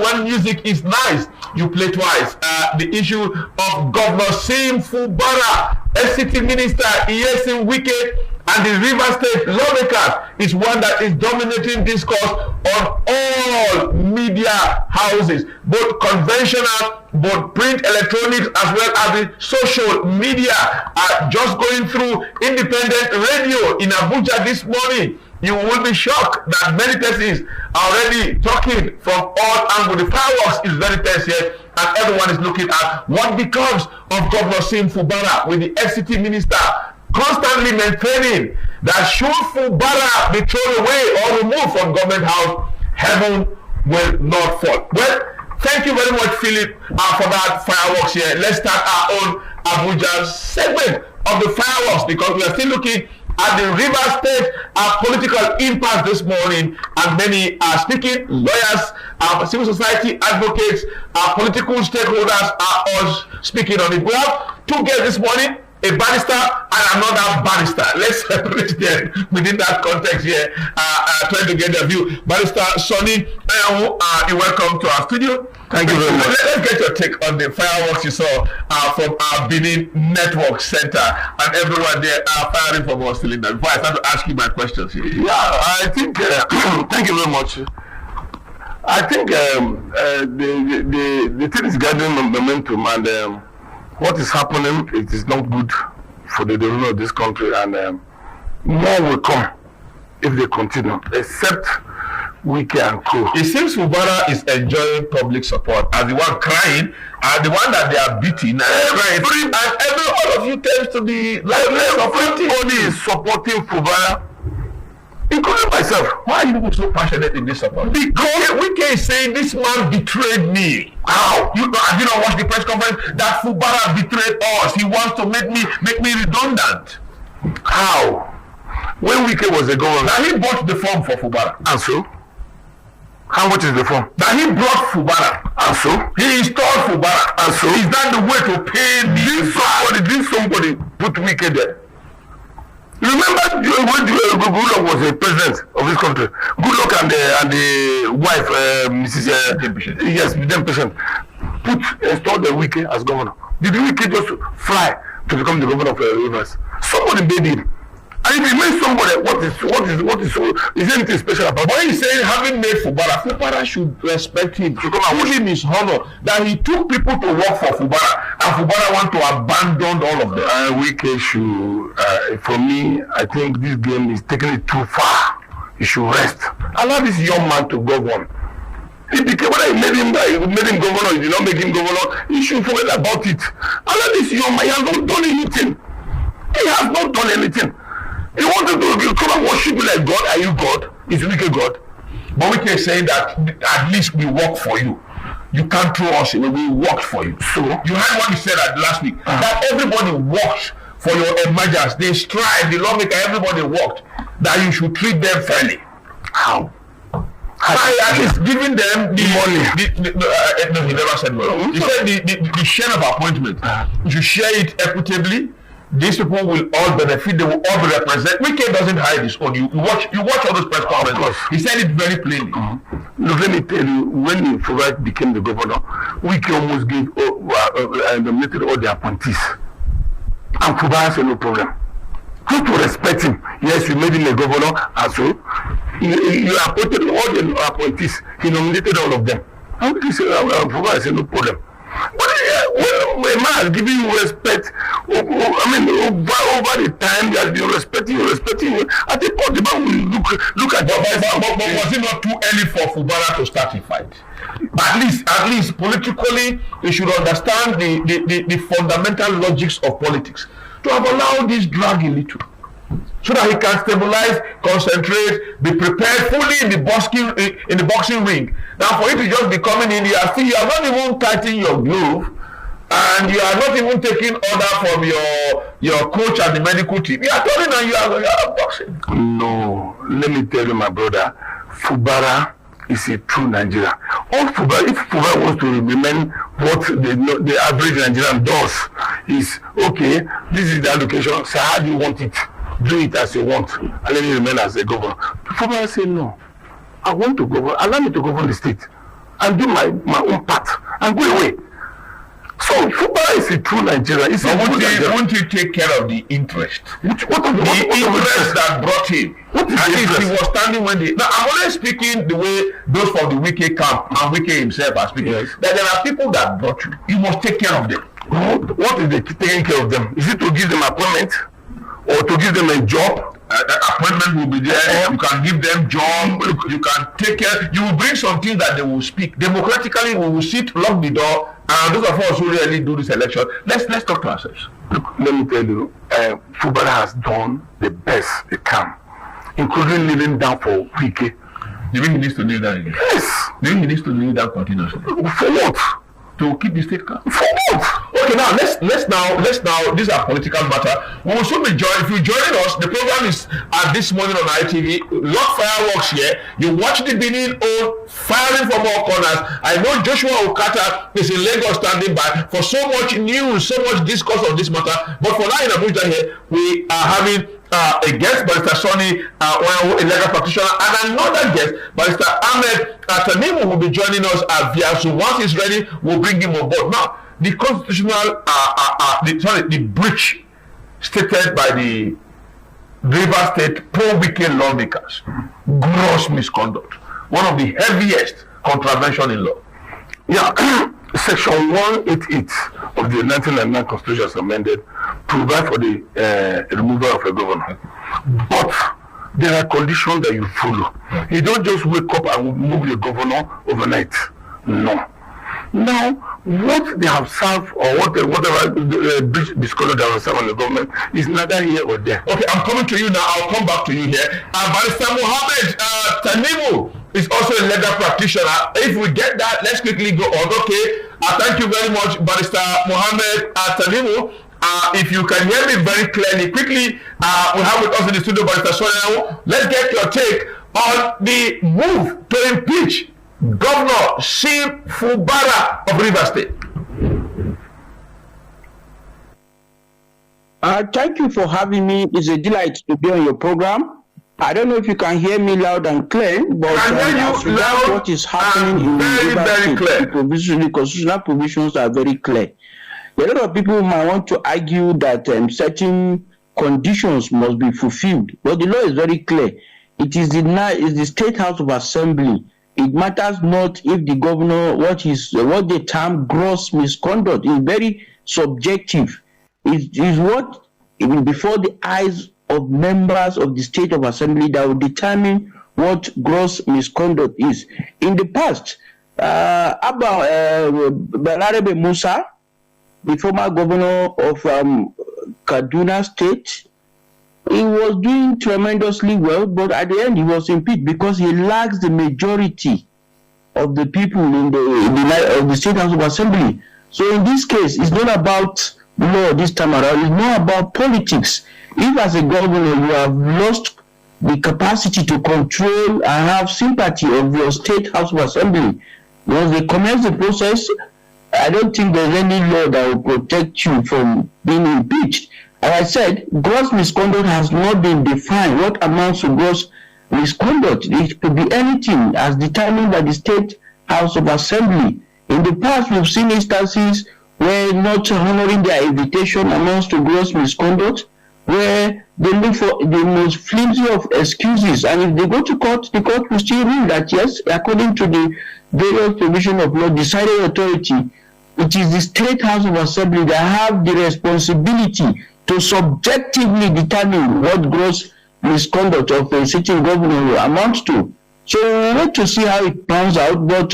when music is nice, you play twice. The issue of Governor Sim Fubara, SCT Minister Iyesin Wike, and the River State lawmakers is one that is dominating discourse on all media houses, both conventional, both print, electronics, as well as the social media. Just going through independent radio in Abuja this morning, you will be shocked that many persons are already talking from all angles. The fireworks is very tense here, and everyone is looking at what becomes of Governor Sim Fubara, with the FCT minister constantly maintaining that should Fubara be thrown away or removed from government house, heaven will not fall. Well, thank you very much, Philip, for that fireworks here. Let's start our own Abuja segment of the fireworks, because we are still looking at the River State political impasse this morning, and many are speaking. Lawyers, civil society advocates, political stakeholders are all speaking on it. We have two guests this morning, a barrister and another barrister. Let's separate them within that context here, trying to get their view. Barrister Sonny, you're welcome to our studio. Thank you very much. Let's get your take on the fireworks you saw from our Benin Network Center, and everyone there firing from our cylinder. Before I start to ask you my questions here. Yeah, I think, thank you very much. I think the thing is gathering momentum, and what is happening, it is not good for the development of this country, and more will come if they continue, except Wike and Co. It seems Fubara is enjoying public support as the one crying, and the one that they are beating, and all of you tends to be like everybody is supporting Fubara, including myself. Why are you so passionate in this support? Because Wike is saying this man betrayed me. How? Have you not watched the press conference that Fubara betrayed us? He wants to make me redundant. How? When Wike was a governor, now he bought the form for Fubara. And so? How much is the form? That he brought Fubara. And so? He installed Fubara. And so? Is that the way to pay me? Did somebody put Wike there? Remember when Goodluck was the president of this country? Goodluck and the wife, Mrs. Yes, then patient, installed the Wike as governor. Did Wike just fly to become the governor of Rivers? Somebody made him. And if he made somebody, what is anything special about? But he's saying, having made Fubara should respect him, to come and give him his honor, that he took people to work for Fubara, and Fubara want to abandon all of them. Wike should, for me, I think this game is taking it too far. He should rest. Allow this young man to govern. He became, whether he made him governor, or he did not make him governor, he should forget about it. Allow this young man, he has not done anything. He has not done anything. He wanted to come and worship you like God. Are you God? Is Wike God? But Wike is saying that at least we work for you. You can't throw us away. We worked for you. So you heard what he said last week, that everybody works for your emergence. They strive, the lawmaker, everybody worked. That you should treat them fairly. How? At least giving them the money. No, he never said money. He said the share of appointment. You should share it equitably. These people will all benefit. They will all be represented. Wike doesn't hide his own. You watch all those press conferences. He said it very plainly. Look, let me tell you, when Fubara became the governor, Wike almost gave nominated all the appointees, and Fubara said no problem. How to respect him? Yes, you made him a governor, and so you appointed all the appointees. He nominated all of them. How did he say? Fubara said no problem. But when a man has given you respect, over the time, he has been respecting you. At the point, the man will look at your but was it not too early for Fubara to start a fight? At least politically, you should understand the fundamental logics of politics. To have allowed this drag a little, so that he can stabilize, concentrate, be prepared fully in the boxing ring. Now, for you to just be coming in here, you are not even tightening your glove, and you are not even taking order from your coach and the medical team. You are telling them you are boxing. No, let me tell you, my brother, Fubara is a true Nigerian. If Fubara wants to remain what the average Nigerian does, is okay, this is the allocation, so how do you want it? Do it as you want, and let me remain as a governor. Fubara say no. I want to govern. Allow me to govern the state. and do my own part and go away. So Fubara is a true Nigerian. Won't you take care of the interest? What interest that brought him? He was standing when they. Now I'm only speaking the way those from the Wike camp and Wike himself are speaking. Yes. That there are people that brought you. You must take care of them. What is the taking care of them? Is it to give them appointment or to give them a job? That appointment will be there. You can give them job. You can take care. You will bring something that they will speak democratically. We will sit, lock the door, and those of us who really do this election. Let's talk to ourselves. Look, let me tell you, Fubara has done the best they can, including kneeling down for Wike. You mean he needs to kneel down again? Yes. Maybe he needs to kneel down continuously. For what? To keep the state calm. For what? Okay, now let's now. These are political matter. We will soon be joined. If you join us, the program is at this morning on ITV. Lock fireworks here. You watch the Benin all firing from all corners. I know Joshua Okata is in Lagos standing by for so much news, so much discourse on this matter. But for now in Abuja here, we are having a guest, Barrister Sonny, a legal practitioner, and another guest, Barrister Ahmed Tanimu, will be joining us via Zoom. Once he's ready, we'll bring him on board. Now, the constitutional, the breach stated by the River State pro-Wike lawmakers, gross misconduct, one of the heaviest contravention in law. Yeah, Section 188 of the 1999 Constitution as amended provide for the removal of a governor. But there are conditions that you follow. You don't just wake up and move the governor overnight. No. Now, what they have served or whatever breach disclosure that was served on the government is neither here or there. Okay, I'm coming to you now. I'll come back to you here. Barrister Mohammed Tanimu is also a legal practitioner. If we get that, let's quickly go on. Okay, thank you very much, Barrister Mohammed Tanimu. If you can hear me very clearly, quickly, we have with us in the studio Barrister Sonny. Let's get your take on the move to impeach Governor Sim Fubara of Rivers State. Thank you for having me. It's a delight to be on your program. I don't know if you can hear me loud and clear, but what is happening in Rivers State, the constitutional provisions are very clear. A lot of people might want to argue that certain conditions must be fulfilled, but the law is very clear. It is the State House of Assembly. It matters not if the governor, what the term gross misconduct is very subjective. It is what, even before the eyes of members of the State of Assembly, that will determine what gross misconduct is. In the past, Balarabe Musa, the former governor of Kaduna State, he was doing tremendously well, but at the end he was impeached because he lacks the majority of the people in the State House of Assembly. So in this case, it's not about law this time around, it's more about politics. If as a governor you have lost the capacity to control and have sympathy of your State House of Assembly, once they commence the process, I don't think there's any law that will protect you from being impeached. As I said, gross misconduct has not been defined. What amounts to gross misconduct? It could be anything as determined by the State House of Assembly. In the past, we've seen instances where not honoring their invitation amounts to gross misconduct, where they look for the most flimsy of excuses. And if they go to court, the court will still rule that yes, according to the various provisions of law, deciding authority, it is the State House of Assembly that have the responsibility to subjectively determine what gross misconduct of a sitting governor amounts to. So we want to see how it pans out. But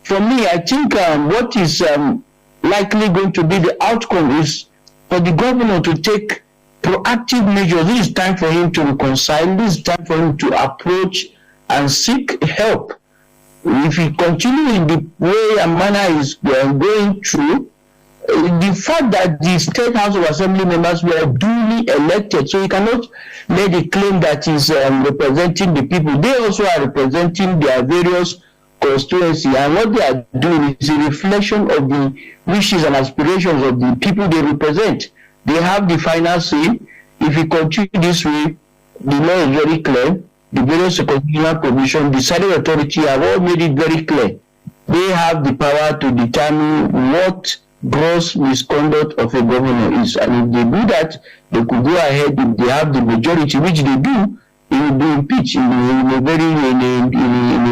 for me, I think what is likely going to be the outcome is for the governor to take proactive measures. This is time for him to reconcile. This is time for him to approach and seek help. If he continues in the way and manner is going through, the fact that the State House of Assembly members were duly elected, so he cannot make the claim that he's representing the people. They also are representing their various constituencies, and what they are doing is a reflection of the wishes and aspirations of the people they represent. They have the final say. If he continues this way, the law is very clear. The various constitutional provisions, the deciding authority have all made it very clear they have the power to determine what gross misconduct of a governor is. And if they do that, they could go ahead, if they have the majority, which they do, they will be impeached in a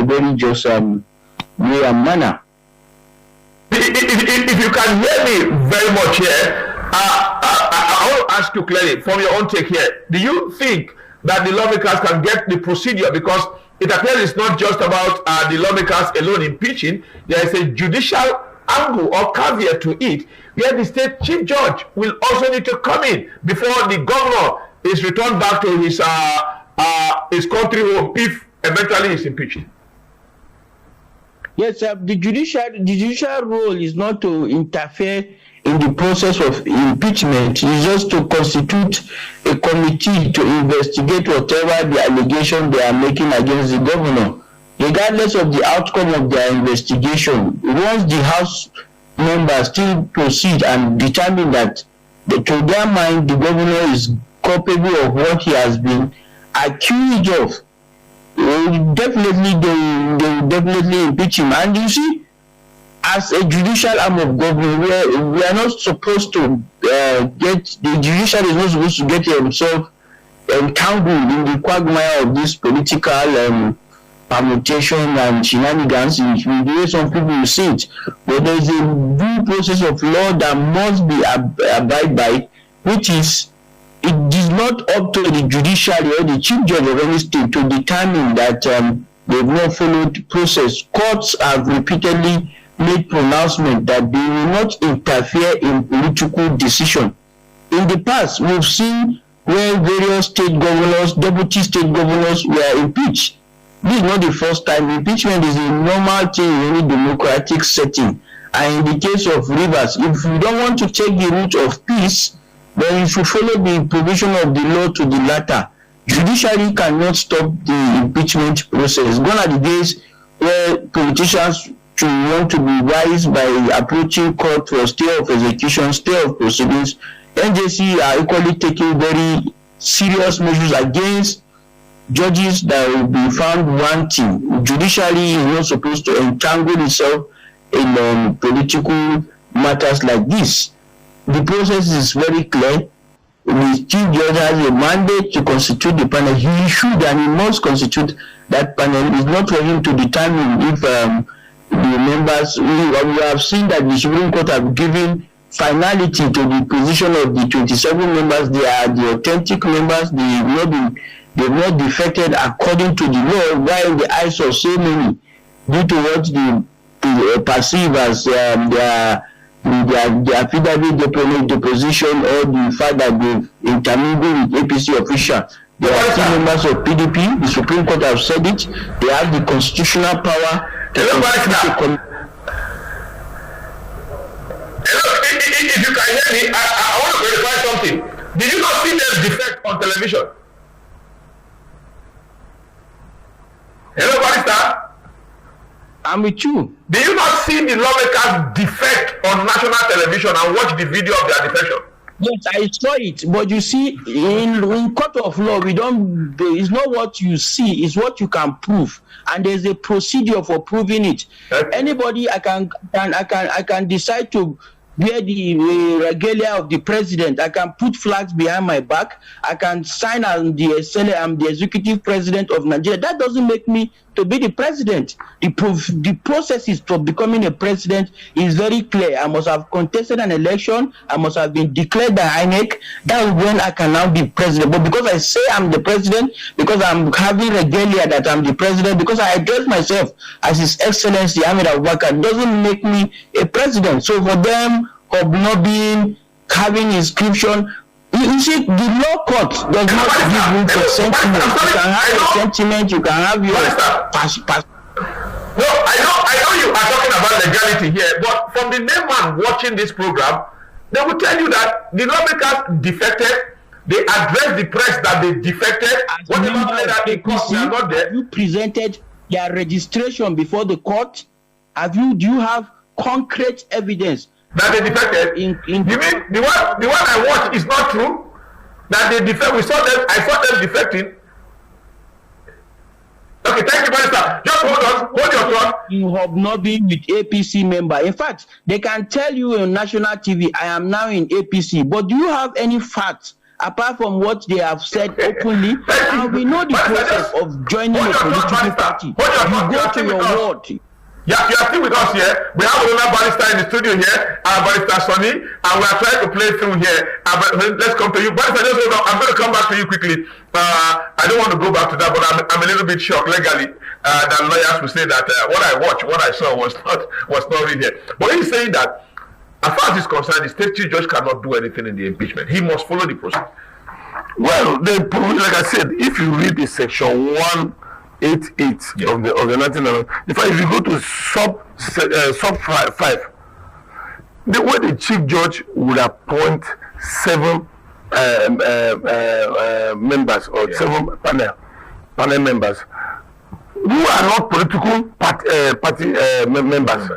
very just way and manner. If you can hear me very much here, I want to ask you clearly from your own take here. Do you think that the lawmakers can get the procedure? Because it appears it's not just about the lawmakers alone impeaching. There is a judicial angle or caveat to it, where the state chief judge will also need to come in before the governor is returned back to his country home if eventually he's impeached. Yes, the judicial role is not to interfere in the process of impeachment. It's just to constitute a committee to investigate whatever the allegation they are making against the governor, regardless of the outcome of their investigation. Once the House members still proceed and determine that to their mind the governor is culpable of what he has been accused of, they will definitely impeach him. And you see, as a judicial arm of government, we are not supposed to the judiciary is not supposed to get himself entangled in the quagmire of this political permutation and shenanigans in the way some people will see it. But there is a due process of law that must be abide by, which is, it is not up to the judiciary or the chief judge of any state to determine that they have not followed process. Courts have repeatedly made pronouncement that they will not interfere in political decision. In the past, we've seen where various state governors, deputy state governors were impeached. This is not the first time. Impeachment is a normal thing in any democratic setting. And in the case of Rivers, if you don't want to take the route of peace, then you should follow the provision of the law to the latter. Judiciary cannot stop the impeachment process. Gone are the days where politicians should want to be wise by approaching court for stay of execution, stay of proceedings. NJC are equally taking very serious measures against judges that will be found wanting. Judiciary is not supposed to entangle itself in political matters like this. The process is very clear. The chief judge has a mandate to constitute the panel. He should and he must constitute that panel. It's not for him to determine if the members, we have seen that the Supreme Court have given finality to the position of the 27 members. They are the authentic members. They have not defected according to the law, while in the eyes of so many, due to what they perceive as their affidavit deposition, or the fact that they've intermingled with APC officials. They are still members of PDP. The Supreme Court have said it. They have the constitutional power to constitute If you can hear me, I want to verify something. Did you not see them defect on television? Hello, Barrister? I'm with you. Did you not see the lawmakers defect on national television and watch the video of their defection? Yes, I saw it. But you see, in court of law, it's not what you see, it's what you can prove. And there's a procedure for proving it. Okay. Anybody, I can decide to wear the regalia of the president. I can put flags behind my back. I can sign I'm the executive president of Nigeria. That doesn't make me to be the president. The processes for becoming a president is very clear. I must have contested an election. I must have been declared by INEC. That is when I can now be president. But because I say I'm the president, because I'm having regalia that I'm the president, because I address myself as His Excellency Ahmed Abubakar, doesn't make me a president. So for them, hobnobbing, having inscription, you see, the law court does not give room for sentiment. You can have a sentiment, you can have your No, I know you are talking about legality here, but from the name man watching this program, they will tell you that the lawmakers defected. They addressed the press that they defected. Whatever played out in court, they are not there. Have you presented their registration before the court? Do you have concrete evidence that they defected? You mean the one I watched is not true? That they defect? I saw them defecting. Okay, thank you, Barrister. Just hold your thought. You have not been with APC member. In fact, they can tell you on national TV, I am now in APC. But do you have any facts apart from what they have said openly? And we know the process of joining a political party. You go to your ward. Yeah, you are still with us here. We have another barrister in the studio here, Barrister Sonny, and we are trying to play through here. Let's come to you. Barrister, just hold on. I'm going to come back to you quickly. I don't want to go back to that, but I'm a little bit shocked legally that lawyers will say that what I watched, what I saw was not real here. But he's saying that as far as he's concerned, the state chief judge cannot do anything in the impeachment. He must follow the process. Well, like I said, if you read the section 188 of the 1990, in fact, if you go to sub 5, the way the chief judge would appoint 7 members or 7 panel members who are not political party members.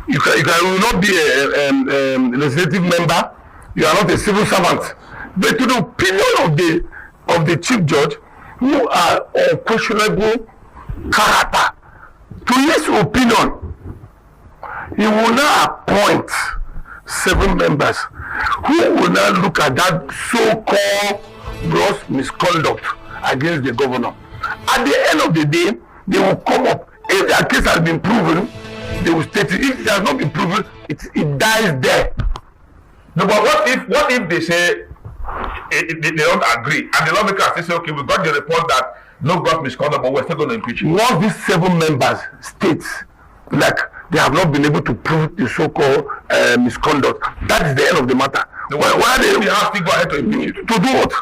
You will not be a legislative member. You are not a civil servant. But to the opinion of the chief judge, who are questionable character, to his opinion, he will now appoint 7 members who will now look at that so-called gross misconduct against the governor. At the end of the day, they will come up. If their case has been proven, they will state it. If it has not been proven, it dies there. No, but what if they say they don't agree, and the lawmakers say, okay, we got the report that no gross misconduct, but we're still going to impeach you. Once these 7 members states like they have not been able to prove the so-called misconduct, that is the end of the matter. No, why they have to go ahead to impeach you? To do what?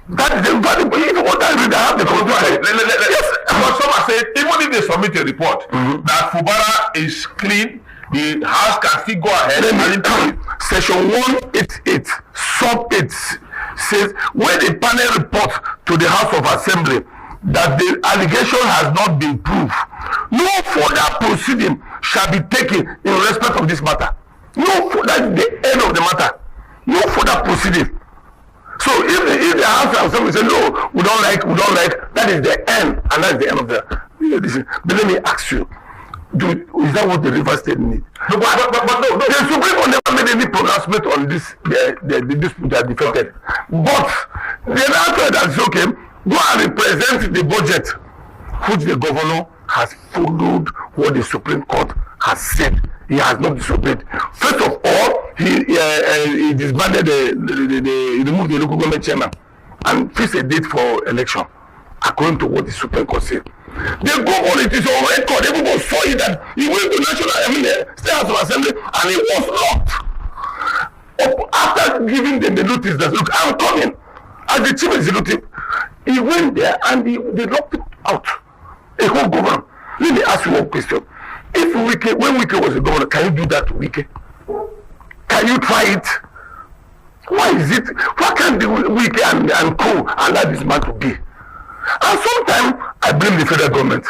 That is the value. If you want that, they have the control. Yes, but someone said even if they submit a report that Fubara is clean, the house can still go ahead and impeach. Section 188 sub 8 says when the panel report to the House of Assembly that the allegation has not been proved, no further proceeding shall be taken in respect of this matter. That is the end of the matter. No further proceeding. So if the House of Assembly say no, we don't like, that is the end, and that is the end of the. But let me ask you. Is that what the River State need? No, but no. The Supreme Court never made any pronouncement on this, the dispute that defected. But the answer that is okay, go and represent the budget, which the governor has followed what the Supreme Court has said. He has not disobeyed. First of all, he disbanded he removed the local government chairman and fixed a date for election, according to what the Supreme Court said. The governor, it is on record, everyone saw it that he went to State House of Assembly and he was locked. After giving them the notice that, look, I'm coming, as the chief executive, he went there and they locked it out. A whole governor. Let me ask you one question. If when Wike was a governor, can you do that to Wike? Can you try it? Why is it? Why can't the Wike and co allow this man to be? And sometimes I blame the federal government.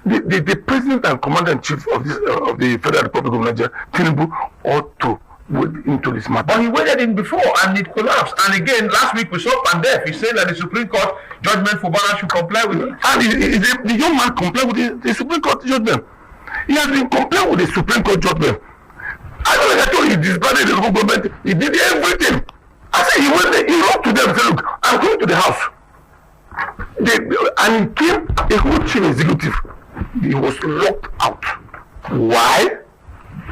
The president and commander-in-chief of the Federal Republic of Nigeria, Tinubu, ought to wade into this matter. But he waded in before and it collapsed. And again, last week we saw Pandef. He said that the Supreme Court judgment for Fubara should comply with it. And the young man complied with the Supreme Court judgment. He has been complying with the Supreme Court judgment. I don't know, I told you, he disbanded the local government. He did everything. I said he went there, he wrote to them and said, look, I'm going to the house. And he came a whole chief executive. He was locked out. Why?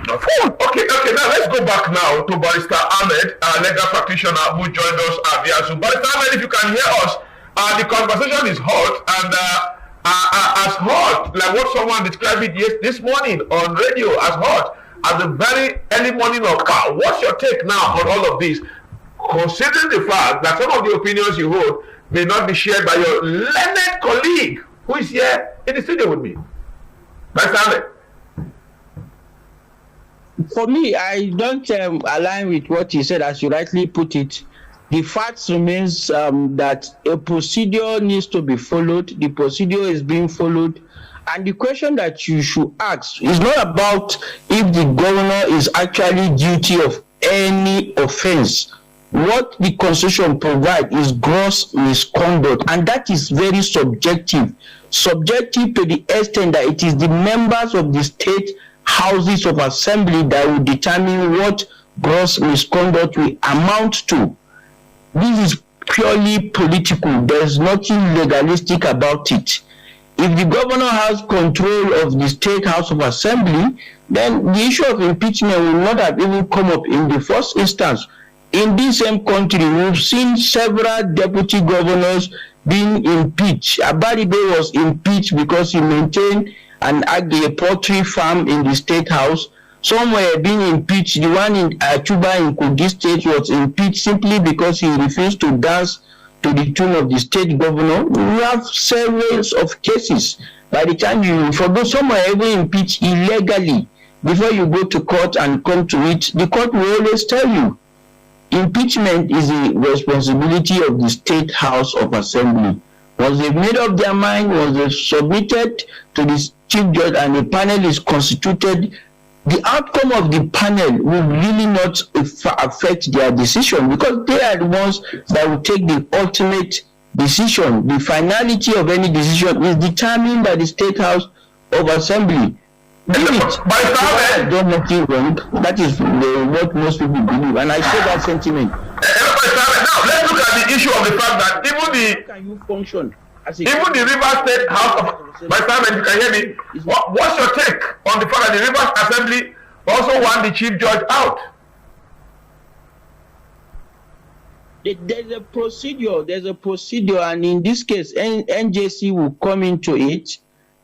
Okay, now let's go back now to Barrister Ahmed, a legal practitioner who joined us via Zoom. Barrister Ahmed, if you can hear us, the conversation is hot and as hot, like what someone described it this morning on radio, as hot as the very early morning of what's your take now on all of this? Considering the fact that some of the opinions you hold may not be shared by your learned colleague who is here in the studio with me. Barrister Ahmed. For me, I don't align with what he said, as you rightly put it. The fact remains that a procedure needs to be followed. The procedure is being followed. And the question that you should ask is not about if the governor is actually guilty of any offense. What the Constitution provides is gross misconduct, and that is very subjective. subjective to the extent that it is the members of the state houses of assembly that will determine what gross misconduct will amount to. This is purely political. There's nothing legalistic about it. If the governor has control of the state house of assembly, then the issue of impeachment will not have even come up in the first instance. In this same country, we've seen several deputy governors being impeached. Abaribe was impeached because he maintained a poultry farm in the state house. Some were being impeached. The one in Chuba in Kogi State was impeached simply because he refused to dance to the tune of the state governor. We have several of cases. By the time some were even impeached illegally. Before you go to court and come to it, the court will always tell you, impeachment is the responsibility of the state house of assembly. Once they've made up their mind, once they've submitted to the chief judge and the panel is constituted, the outcome of the panel will really not affect their decision, because they are the ones that will take the ultimate decision. The finality of any decision is determined by the state house of assembly. That is what most people believe, and I share that sentiment. Now let's look at the issue of the fact that even the Rivers State House of you can hear me. What's your take on the fact that the Rivers Assembly also want the chief judge out? There's a procedure, and in this case, NJC will come into it.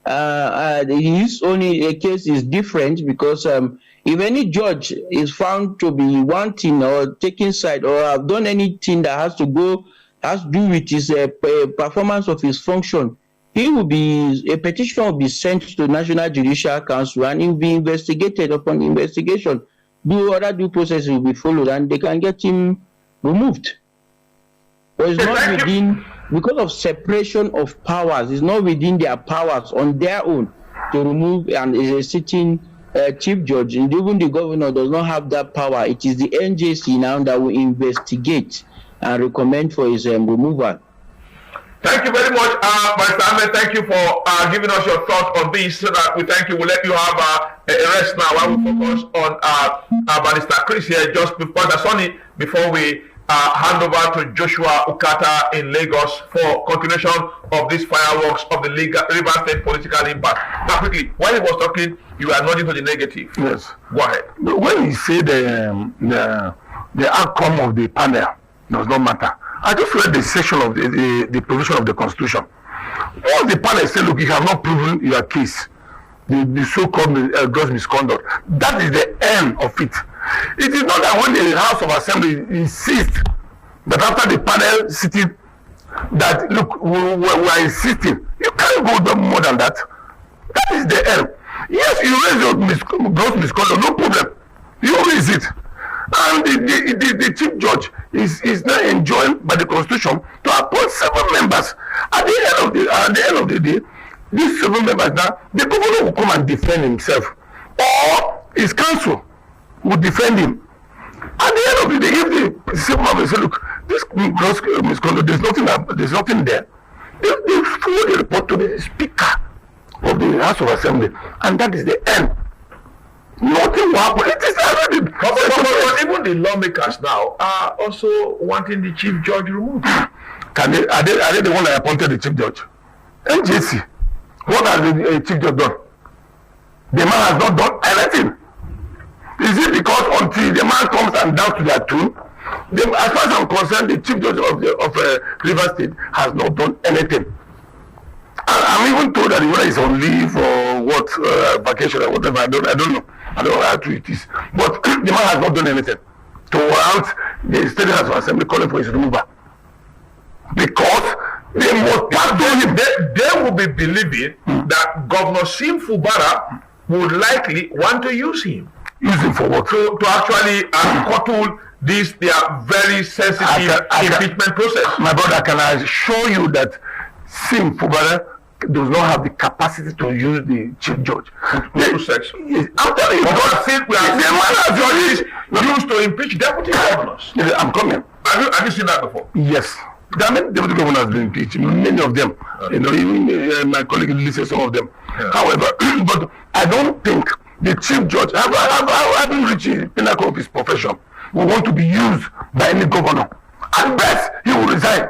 His only case is different because if any judge is found to be wanting or taking side or have done anything that has to do with his performance of his function, a petition will be sent to the National Judicial Council and he will be investigated. Upon the investigation, other due process will be followed and they can get him removed. But it's not within, because of separation of powers, it's not within their powers on their own to remove a sitting chief judge. And even the governor does not have that power. It is the NJC now that will investigate and recommend for his removal. Thank you very much, Mr. Ahmed. Thank you for giving us your thoughts on this. So that we thank you. We'll let you have a rest now while we focus on Barrister Chris here just before we hand over to Joshua Ukata in Lagos for continuation of these fireworks of the River State political impact. Now, quickly, while he was talking, you are nodding to the negative. Yes. Go ahead. When he said the outcome of the panel does not matter, I just read the section of the provision of the Constitution. Once the panel say, look, you have not proven your case, the so-called gross misconduct, that is the end of it. It is not that when the House of Assembly insists that after the panel sitting, that look, we are insisting, you can't go down more than that. That is the end. Yes, you raise your gross misconduct, no problem. You raise it. And the chief judge is now enjoined by the Constitution to appoint 7 members. At the end of the day, these 7 members now, the governor will come and defend himself, or his council will defend him. At the end of the day, if the 7 members say, look, this gross misconduct, there's nothing there, they forward the report to the Speaker of the House of Assembly, and that is the end. Nothing will happen. It is already. But even the lawmakers now are also wanting the chief judge removed. Are they the one that appointed the chief judge? NJC. What has the chief judge done? The man has not done anything. Is it because until the man comes and down to their tune, as far as I'm concerned, the chief judge of River State has not done anything. I'm even told that whether he's on leave or what, vacation or whatever, I don't know. I don't know how true it is. But the man has not done anything to warrant the State House of Assembly calling for his removal. Because they must pardon him. They will be believing that Governor Sim Fubara would likely want to use him. Use him for what? To actually curtail this their very sensitive impeachment process. My brother, can I assure you that Sim Fubara does not have the capacity to use the chief judge. After we are used to impeach deputy governors. I'm coming. Have you seen that before? Yes. There are many deputy governors been impeached, many of them. You know, even my colleague listed some of them. However, but I don't think the chief judge, having reached the pinnacle of his profession, will want to be used by any governor. At best, he will resign.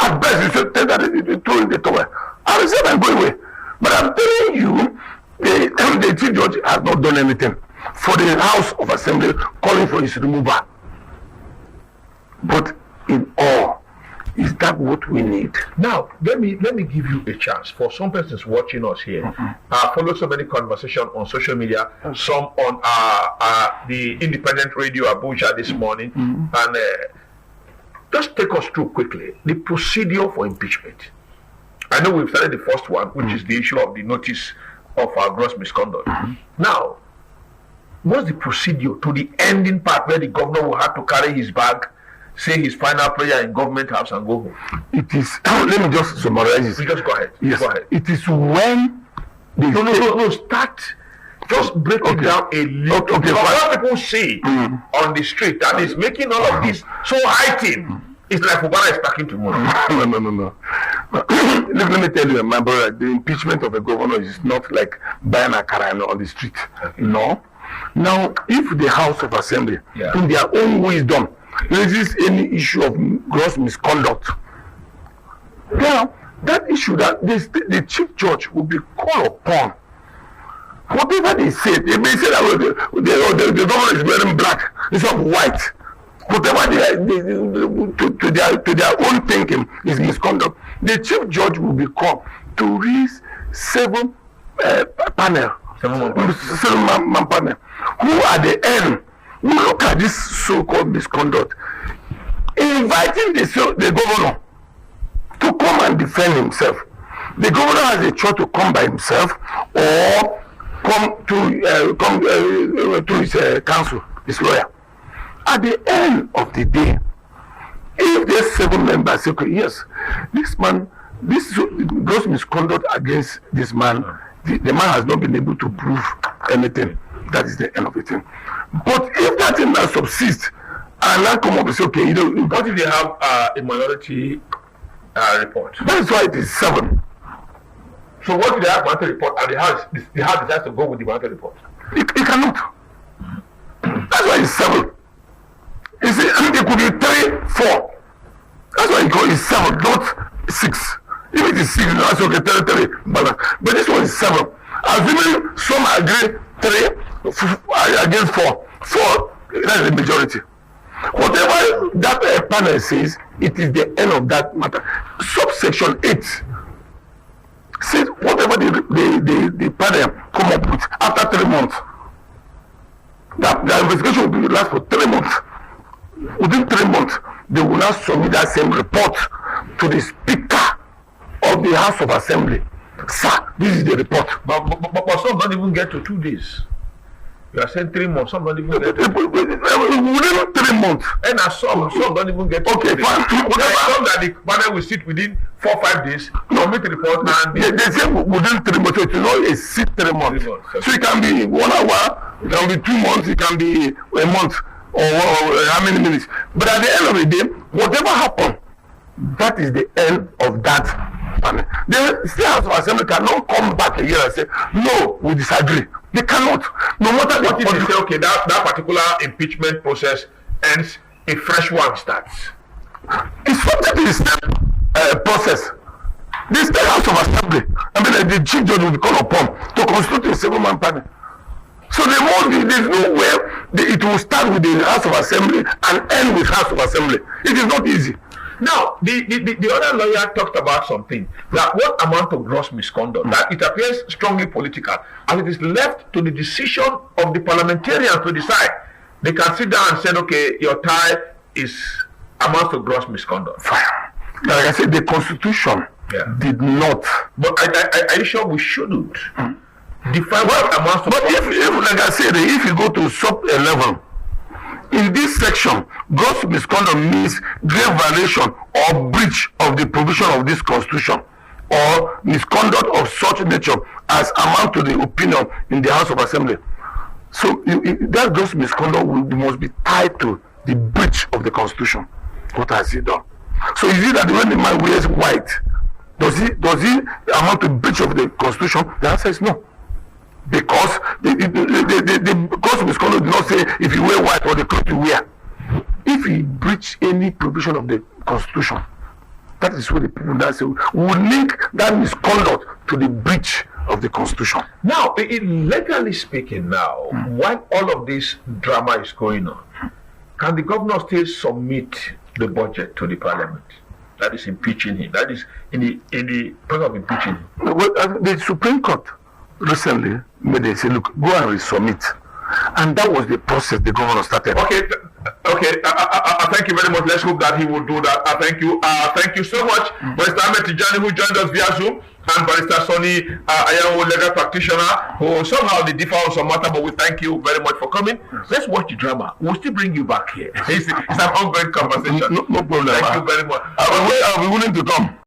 At best, you should take that throw in the towel. I resign and go away. But I'm telling you, the chief judge has not done anything for the House of Assembly calling for his removal. But in all, is that what we need? Now, let me give you a chance for some persons watching us here. Follow so many conversations on social media, some on the independent radio Abuja this morning, and just take us through quickly the procedure for impeachment. I know we've started the first one, which is the issue of the notice of gross misconduct. Now, what's the procedure to the ending part where the governor will have to carry his bag, say his final prayer in government house and go home? It is, let me just summarize this. You just go ahead. Yes. Go ahead. It is when No, start. Just break it down a little. Okay, what people see on the street that is making all of this so heightened. It's like Fubara is packing tomorrow. No. Let me tell you, my brother, the impeachment of a governor is not like buying a car on the street. No. Now, if the House of Assembly, in their own wisdom, raises any issue of gross misconduct, now that issue that the chief judge will be called upon. Whatever they say, they may say that the governor is wearing black instead of white. Whatever to their own thinking is misconduct. The chief judge will be called to raise seven man panel, who at the end will look at this so-called misconduct, inviting the governor to come and defend himself. The governor has a choice to come by himself or come to his counsel, his lawyer. At the end of the day, if there's 7 members say, okay, yes, this man, this gross misconduct against this man, the man has not been able to prove anything. That is the end of the thing. But if that thing now subsists and now come up and say, okay, what if they have a minority report? That's why it is 7. So what if they have minority report and the House decides to go with the minority report? It cannot. That's why it's 7. You see, it could be 3, 4. That's why you call it 7, not 6. If it is 6, that's okay, 3, balance. But this one is 7. Assuming some agree 3 against 4. 4, that's the majority. Whatever that panel says, it is the end of that matter. Subsection 8 says whatever the panel come up with after 3 months, that the investigation will last for 3 months. Within 3 months, they will now submit that same report to the Speaker of the House of Assembly. Sir, this is the report. But some don't even get to 2 days. You are saying 3 months, some don't even get to 2 days. Within 3 months. And some don't even get to 2 days. Okay, fine. Some that the panel will sit within 4 or 5 days, submit the report, and they say within 3 months, so it is not a sit 3 months. 3 months. So it can be 1 hour, it can be 2 months, it can be a month. Or how many minutes. But at the end of the day, whatever happened, that is the end of that. The State House of Assembly cannot come back a year and say, no, we disagree. They cannot. No matter what if you say, okay, that particular impeachment process ends, a fresh one starts. It's subject to the state process. The State House of Assembly, the chief judge will be called upon to constitute a 7-man panel. So there's no way it will start with the House of Assembly and end with House of Assembly. It is not easy. Now, the other lawyer talked about something, that what amount of gross misconduct, that it appears strongly political, and it is left to the decision of the parliamentarians to decide. They can sit down and say, okay, your tie is amounts to gross misconduct. Like I said, the Constitution did not. But are you sure we shouldn't? Define what amounts to. But if like I said, if you go to sub 11, in this section, gross misconduct means grave violation or breach of the provision of this Constitution, or misconduct of such nature as amount to the opinion in the House of Assembly. So that gross misconduct must be tied to the breach of the Constitution. What has he done? So is it that when the man wears white, does he amount to breach of the constitution? The answer is no. Because the court of misconduct did not say if you wear white or the cloth you wear. If he breach any provision of the constitution, that is what the people now say will link that misconduct to the breach of the constitution. Now, legally speaking, now, while all of this drama is going on, can the governor still submit the budget to the parliament? That is impeaching him. That is in the process of impeaching him. Well, the Supreme Court recently made they say, look, go and resubmit, and that was the process the governor started. Okay. Thank you very much. Let's hope that he will do that. Thank you so much, Barrister Ahmed Tijani, who joined us via Zoom, and Barrister Sonny Ayawo, legal practitioner, who somehow they differ on some matter, but we thank you very much for coming. Let's watch the drama. We'll still bring you back here. It's an ongoing conversation. No problem. Thank you very much. I'll be willing to come.